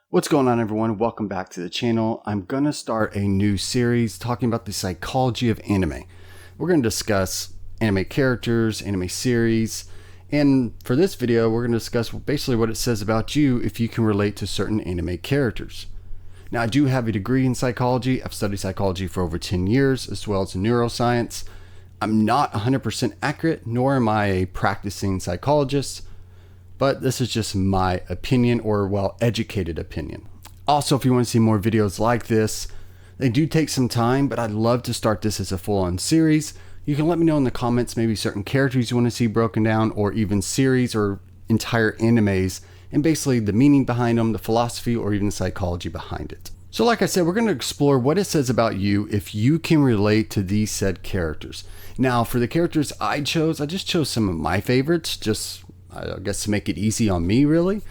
What's going on, everyone? Welcome back to the channel. I'm going to start a new series talking about the psychology of anime. We're going to discuss anime characters, anime series, and for this video, we're going to discuss basically what it says about you if you can relate to certain anime characters. Now, I do have a degree in psychology. I've studied psychology for over 10 years, as well as neuroscience. I'm not 100% accurate, nor am I a practicing psychologist. But this is just my opinion, or well-educated opinion. Also, if you want to see more videos like this, they do take some time, but I'd love to start this as a full-on series. You can let me know in the comments maybe certain characters you want to see broken down, or even series or entire animes, and basically the meaning behind them, the philosophy, or even the psychology behind it. So like I said, we're going to explore what it says about you if you can relate to these said characters. Now, for the characters I just chose some of my favorites, I guess to make it easy on me, really.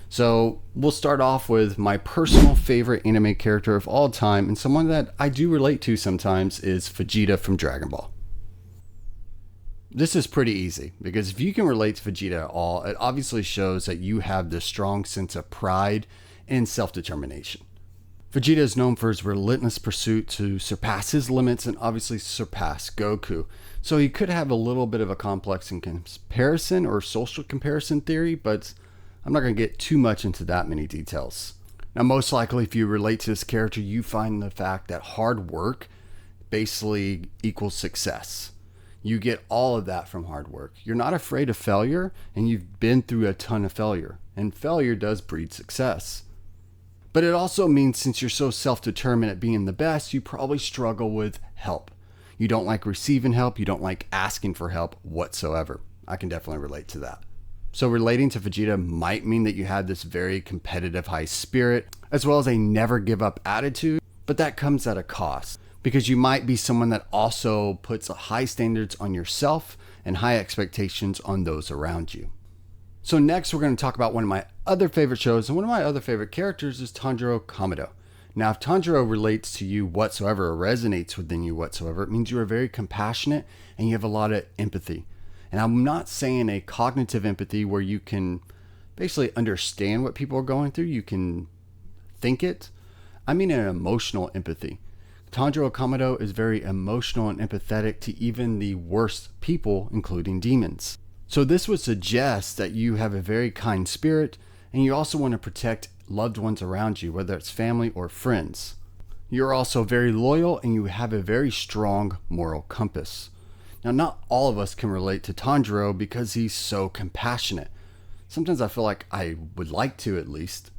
So we'll start off with my personal favorite anime character of all time, and someone that I do relate to sometimes is Vegeta from Dragon Ball. This is pretty easy, because if you can relate to Vegeta at all, it obviously shows that you have this strong sense of pride and self-determination. Vegeta is known for his relentless pursuit to surpass his limits and obviously surpass Goku. So he could have a little bit of a complex in comparison or social comparison theory, but I'm not going to get too much into that many details. Now, most likely, if you relate to this character, you find the fact that hard work basically equals success. You get all of that from hard work. You're not afraid of failure, and you've been through a ton of failure, and failure does breed success. But it also means since you're so self-determined at being the best, you probably struggle with help. You don't like receiving help. You don't like asking for help whatsoever. I can definitely relate to that. So relating to Vegeta might mean that you have this very competitive high spirit, as well as a never give up attitude, but that comes at a cost because you might be someone that also puts high standards on yourself and high expectations on those around you. So next we're going to talk about one of my other favorite shows, and one of my other favorite characters is Tanjiro Kamado. Now, if Tanjiro relates to you whatsoever, or resonates within you whatsoever, it means you are very compassionate and you have a lot of empathy. And I'm not saying a cognitive empathy where you can basically understand what people are going through, you can think it. I mean an emotional empathy. Tanjiro Kamado is very emotional and empathetic to even the worst people, including demons. So this would suggest that you have a very kind spirit, and you also want to protect loved ones around you, whether it's family or friends. You're also very loyal, and you have a very strong moral compass. Now, not all of us can relate to Tanjiro because he's so compassionate. Sometimes I feel like I would like to, at least.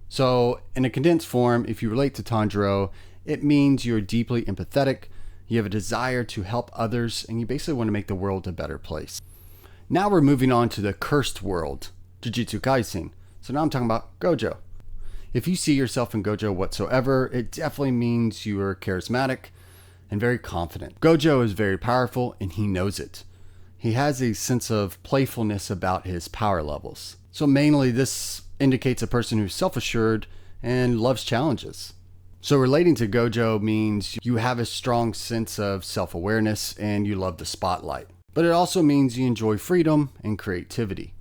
So in a condensed form, if you relate to Tanjiro, it means you're deeply empathetic, you have a desire to help others, and you basically want to make the world a better place. Now we're moving on to the cursed world, Jujutsu Kaisen. So now I'm talking about Gojo. If you see yourself in Gojo whatsoever, it definitely means you are charismatic and very confident. Gojo is very powerful, and he knows it. He has a sense of playfulness about his power levels. So mainly this indicates a person who's self-assured and loves challenges. So relating to Gojo means you have a strong sense of self-awareness and you love the spotlight. But it also means you enjoy freedom and creativity.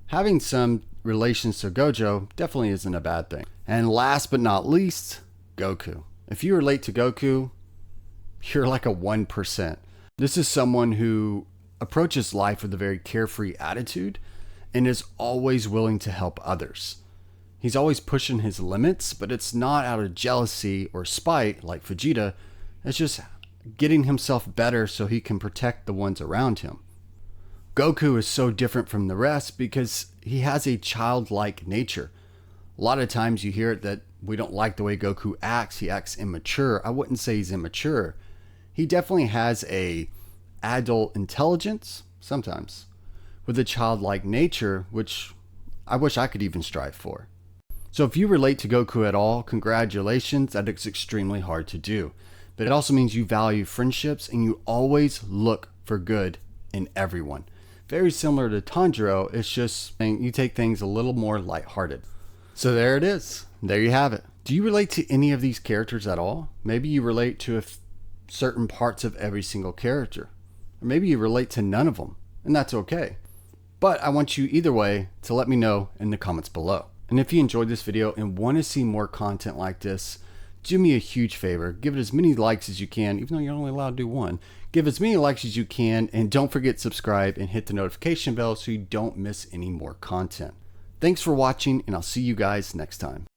Having some relations to Gojo definitely isn't a bad thing. And last but not least, Goku. If you relate to Goku, you're like a 1%. This is someone who approaches life with a very carefree attitude and is always willing to help others. He's always pushing his limits, but it's not out of jealousy or spite like Vegeta. It's just getting himself better so he can protect the ones around him. Goku is so different from the rest because he has a childlike nature. A lot of times you hear it that we don't like the way Goku acts. He acts immature. I wouldn't say he's immature. He definitely has a adult intelligence, sometimes, with a childlike nature, which I wish I could even strive for. So if you relate to Goku at all, congratulations, that is extremely hard to do. But it also means you value friendships and you always look for good in everyone. Very similar to Tanjiro, it's just you take things a little more lighthearted. So there it is. There you have it. Do you relate to any of these characters at all? Maybe you relate to certain parts of every single character. Or maybe you relate to none of them, and that's okay. But I want you either way to let me know in the comments below. And if you enjoyed this video and want to see more content like this, do me a huge favor. Give it as many likes as you can, even though you're only allowed to do one. Give as many likes as you can, and don't forget to subscribe and hit the notification bell so you don't miss any more content. Thanks for watching, and I'll see you guys next time.